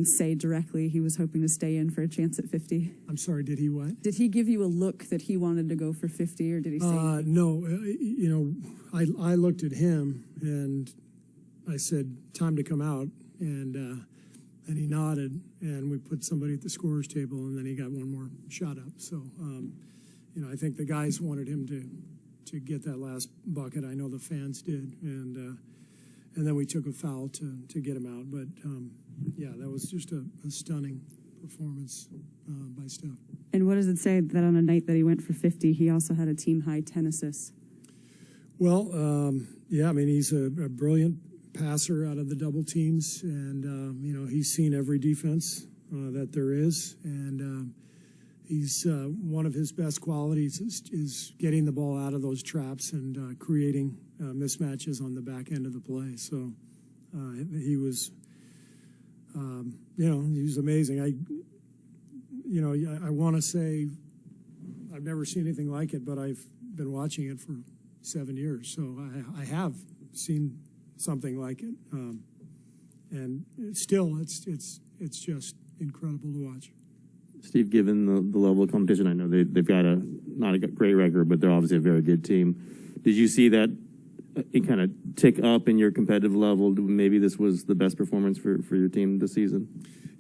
didn't say directly he was hoping to stay in for a chance at 50? I'm sorry, did he what? Did he give you a look that he wanted to go for 50, or did he say anything? No, I looked at him and I said, time to come out, and he nodded, and we put somebody at the scorer's table, and then he got one more shot up. So, I think the guys wanted him to get that last bucket. I know the fans did, and then we took a foul to get him out. But, that was just a stunning performance by Steph. And what does it say that on a night that he went for 50, he also had a team-high 10 assists? Well, he's a brilliant passer out of the double teams, and, he's seen every defense that there is, and he's one of his best qualities is getting the ball out of those traps and creating mismatches on the back end of the play. So he was, he was amazing. I want to say I've never seen anything like it, but I've been watching it for 7 years, so I have seen something like it, and still, it's just incredible to watch. Steve, given the level of competition, I know they've got not a great record, but they're obviously a very good team. Did you see that it kind of tick up in your competitive level? Maybe this was the best performance for your team this season.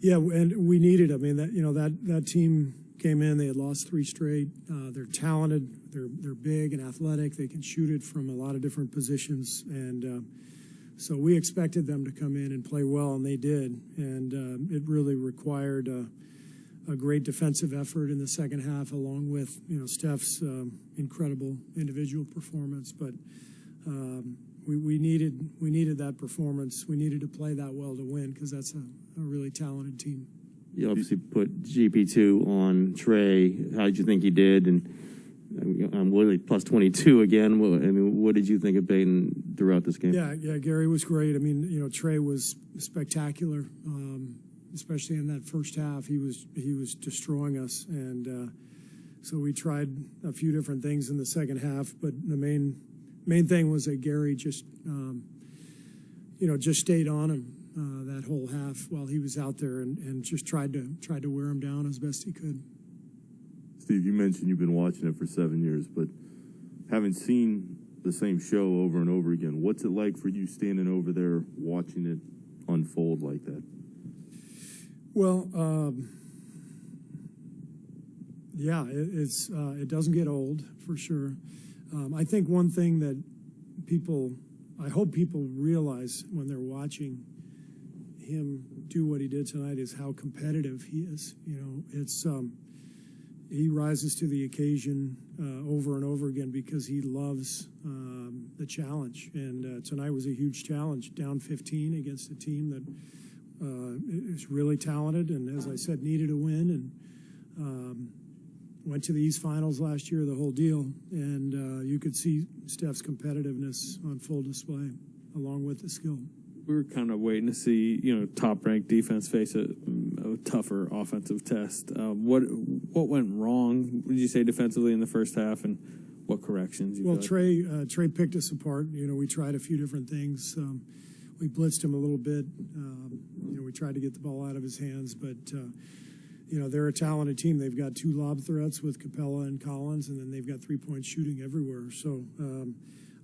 Yeah, and we needed. I mean, that team came in. They had lost 3 straight. They're talented. They're big and athletic. They can shoot it from a lot of different positions, and so we expected them to come in and play well, and they did. And it really required a great defensive effort in the second half, along with Steph's incredible individual performance. But we needed that performance. We needed to play that well to win, because that's a really talented team. You obviously put GP2 on Trey. How did you think he did? And I'm literally plus 22 again. What did you think of Peyton throughout this game? Yeah, Gary was great. I mean, Trey was spectacular, especially in that first half. He was destroying us, and so we tried a few different things in the second half. But the main thing was that Gary just stayed on him that whole half while he was out there, and just tried to wear him down as best he could. Steve, you mentioned you've been watching it for 7 years, but having seen the same show over and over again, what's it like for you standing over there watching it unfold like that? Well, it doesn't get old, for sure. I think one thing that I hope people realize when they're watching him do what he did tonight is how competitive he is. He rises to the occasion over and over again because he loves the challenge. And tonight was a huge challenge, down 15 against a team that is really talented and, as I said, needed a win. And went to the East Finals last year, the whole deal. And you could see Steph's competitiveness on full display, along with the skill. We were kind of waiting to see, top-ranked defense face a tougher offensive test. What went wrong, would you say, defensively in the first half, and what corrections you got? Trey picked us apart. We tried a few different things. We blitzed him a little bit. We tried to get the ball out of his hands, but they're a talented team. They've got 2 lob threats with Capella and Collins, and then they've got 3-point shooting everywhere. So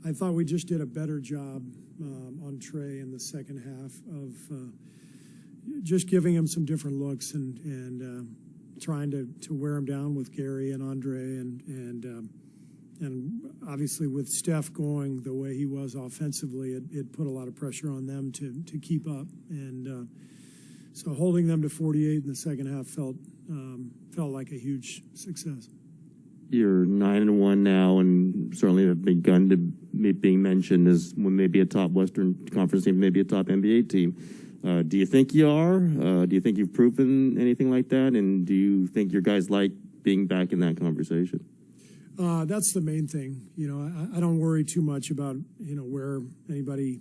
I thought we just did a better job on Trey in the second half of just giving him some different looks and trying to wear him down with Gary and Andre and obviously with Steph going the way he was offensively, it put a lot of pressure on them to keep up, and so holding them to 48 in the second half felt like a huge success. You're 9-1 now, and certainly have begun to being mentioned as maybe a top Western Conference team, maybe a top NBA team. Do you think you are? Do you think you've proven anything like that? And do you think your guys like being back in that conversation? That's the main thing. I don't worry too much about where anybody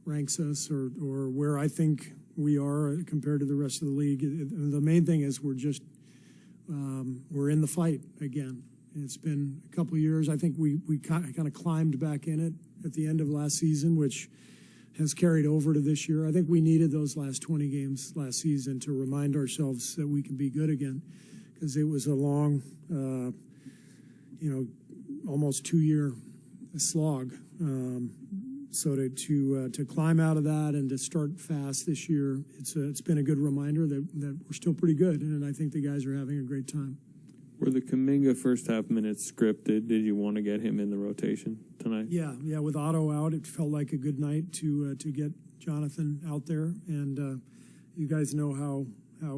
ranks us or where I think we are compared to the rest of the league. The main thing is we're in the fight again. It's been a couple of years. I think we kind of climbed back in it at the end of last season, which has carried over to this year. I think we needed those last 20 games last season to remind ourselves that we can be good again, because it was a long, almost 2-year slog. So to climb out of that and to start fast this year, it's been a good reminder that we're still pretty good, and I think the guys are having a great time. Were the Kuminga first half minutes scripted? Did you want to get him in the rotation tonight? Yeah. With Otto out, it felt like a good night to get Jonathan out there. And you guys know how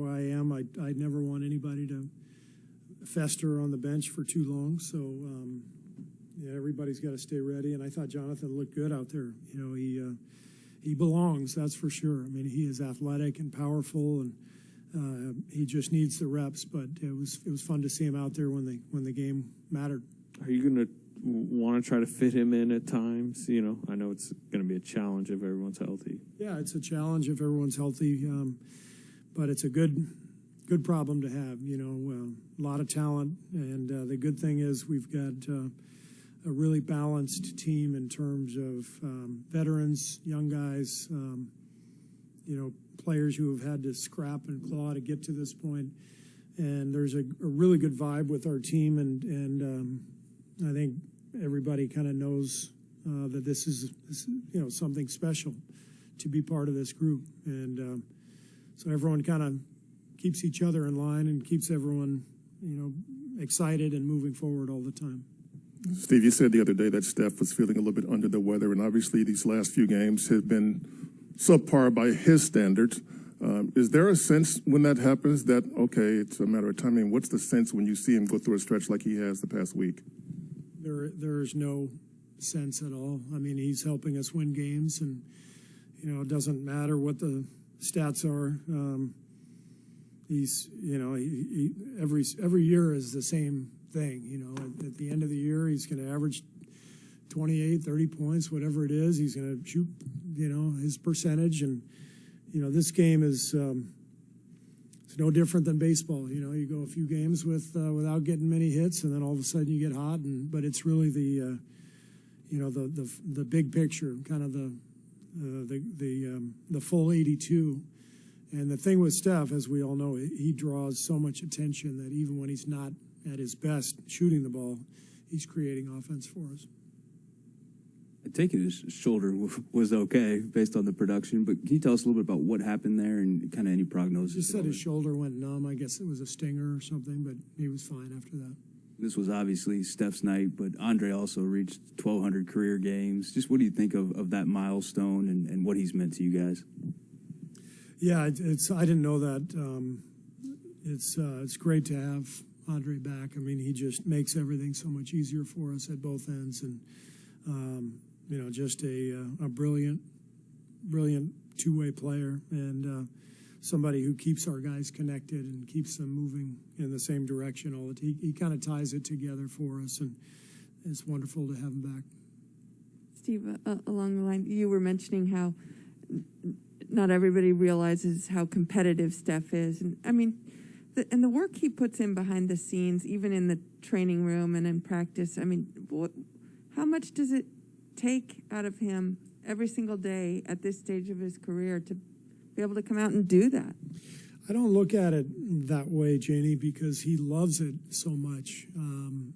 I am. I never want anybody to fester on the bench for too long. So everybody's got to stay ready. And I thought Jonathan looked good out there. He belongs. That's for sure. I mean, he is athletic and powerful, and he just needs the reps, but it was fun to see him out there when the game mattered. Are you going to want to try to fit him in at times? I know it's going to be a challenge if everyone's healthy. Yeah, it's a challenge if everyone's healthy, but it's a good problem to have. A lot of talent, and the good thing is we've got a really balanced team in terms of veterans, young guys, players who have had to scrap and claw to get to this point. And there's a really good vibe with our team, and I think everybody kind of knows that this is something special to be part of this group. And so everyone kind of keeps each other in line and keeps everyone excited and moving forward all the time. Steve, you said the other day that Steph was feeling a little bit under the weather, and obviously these last few games have been subpar by his standards. Is there a sense when that happens that, okay, it's a matter of time? I mean, what's the sense when you see him go through a stretch like he has the past week? There's no sense at all. I mean, he's helping us win games, and, it doesn't matter what the stats are. He's, every year is the same thing. At the end of the year, he's going to average 28, 30 points, whatever it is. He's going to shoot, his percentage. And, this game is it's no different than baseball. You go a few games without getting many hits, and then all of a sudden you get hot. But it's really the big picture, kind of the full 82. And the thing with Steph, as we all know, he draws so much attention that even when he's not at his best shooting the ball, he's creating offense for us. I take it his shoulder was okay based on the production, but can you tell us a little bit about what happened there and kind of any prognosis? He said his shoulder went numb. I guess it was a stinger or something, but he was fine after that. This was obviously Steph's night, but Andre also reached 1,200 career games. Just what do you think of that milestone and what he's meant to you guys? Yeah, I didn't know that. It's great to have Andre back. I mean, he just makes everything so much easier for us at both ends, and just a brilliant two-way player, and somebody who keeps our guys connected and keeps them moving in the same direction all the time. He kind of ties it together for us, and it's wonderful to have him back. Steve, along the line, you were mentioning how not everybody realizes how competitive Steph is. And I mean, the work he puts in behind the scenes, even in the training room and in practice, I mean, how much does it take out of him every single day at this stage of his career to be able to come out and do that? I don't look at it that way, Janie, because he loves it so much.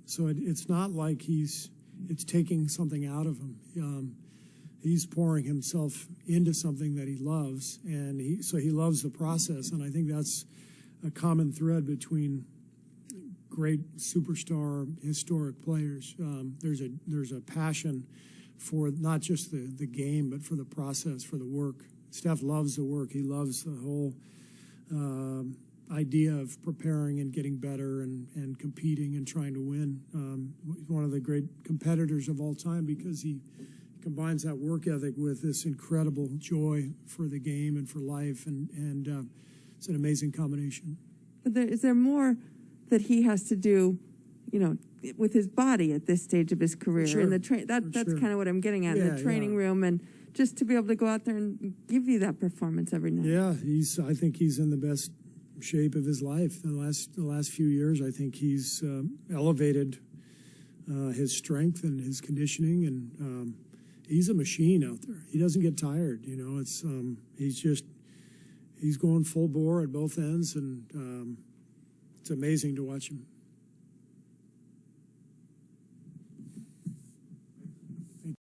So it's not like it's taking something out of him. He's pouring himself into something that he loves, and he loves the process. And I think that's a common thread between great superstar, historic players. There's a passion for not just the game, but for the process, for the work. Steph loves the work. He loves the whole idea of preparing and getting better and competing and trying to win. He's one of the great competitors of all time because he combines that work ethic with this incredible joy for the game and for life, and it's an amazing combination. But is there more that he has to do, with his body at this stage of his career? Sure. And that's Sure. kind of what I'm getting at, Yeah, the training room, and just to be able to go out there and give you that performance every night. Yeah, I think he's in the best shape of his life. The last few years, I think he's elevated his strength and his conditioning, and he's a machine out there. He doesn't get tired. You know, it's he's going full bore at both ends, and it's amazing to watch him.